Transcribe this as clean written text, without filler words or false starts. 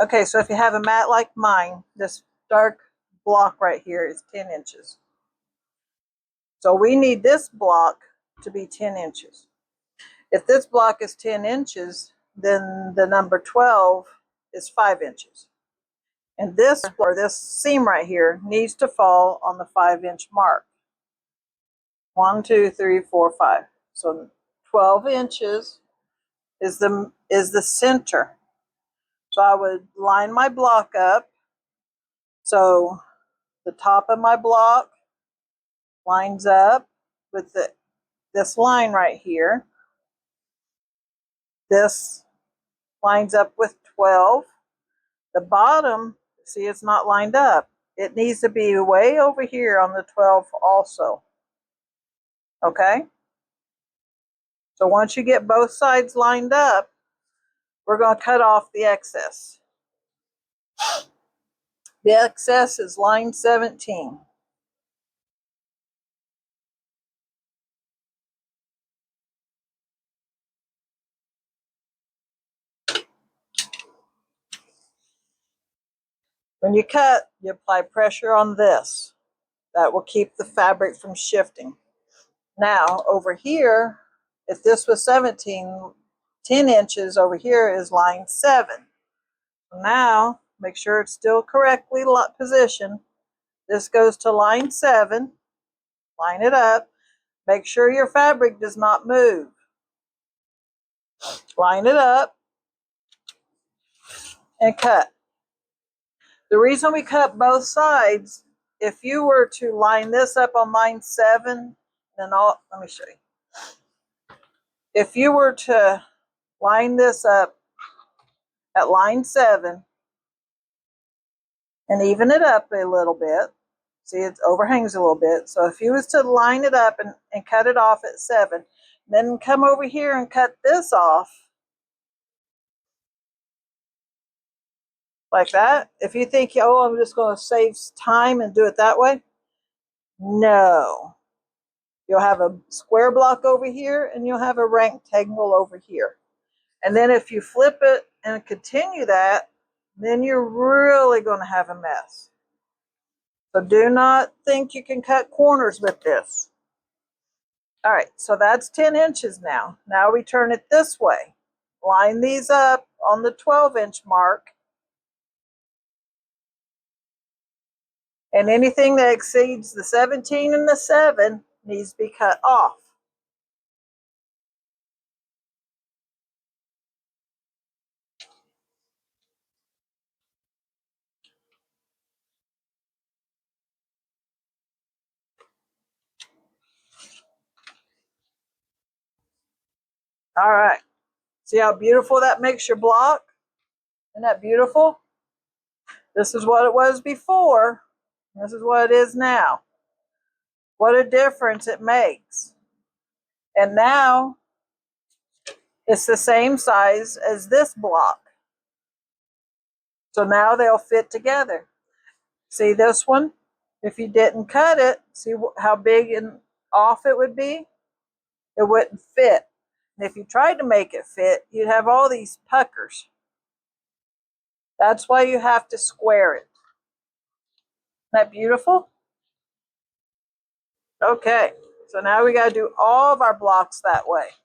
Okay, so if you have a mat like mine, this dark block right here is 10 inches. So we need this block to be 10 inches. If this block is 10 inches, then the number 12 is 5 inches. And this, or this seam right here, needs to fall on the 5-inch mark. 1, 2, 3, 4, 5. So 12 inches is the center. So I would line my block up. So the top of my block lines up with this line right here. This lines up with 12. The bottom, see, it's not lined up. It needs to be way over here on the 12 also. Okay? So once you get both sides lined up, we're going to cut off the excess. The excess is line 17. When you cut, you apply pressure on this. That will keep the fabric from shifting. Now, over here, if this was 17, 10 inches over here is line 7. Now, make sure it's still correctly positioned. This goes to line 7. Line it up. Make sure your fabric does not move. Line it up and cut. The reason we cut both sides, if you were to line this up on line 7, then let me show you. If you were to line this up at line 7 and even it up a little bit, see, it overhangs a little bit. So if you was to line it up and cut it off at 7, then come over here and cut this off like that. If you think, oh, I'm just going to save time and do it that way, no. You'll have a square block over here and you'll have a rectangle over here. And then if you flip it and continue that, then you're really going to have a mess. So do not think you can cut corners with this. All right, so that's 10 inches now. Now we turn it this way. Line these up on the 12-inch mark. And anything that exceeds the 17 and the 7 needs to be cut off. All right. See how beautiful that makes your block? Isn't that beautiful? This is what it was before. This is what it is now. What a difference it makes. And now it's the same size as this block. So now they'll fit together. See this one? If you didn't cut it, see how big and off it would be? It wouldn't fit. And if you tried to make it fit, you'd have all these puckers. That's why you have to square it. Isn't that beautiful? Okay, so now we got to do all of our blocks that way.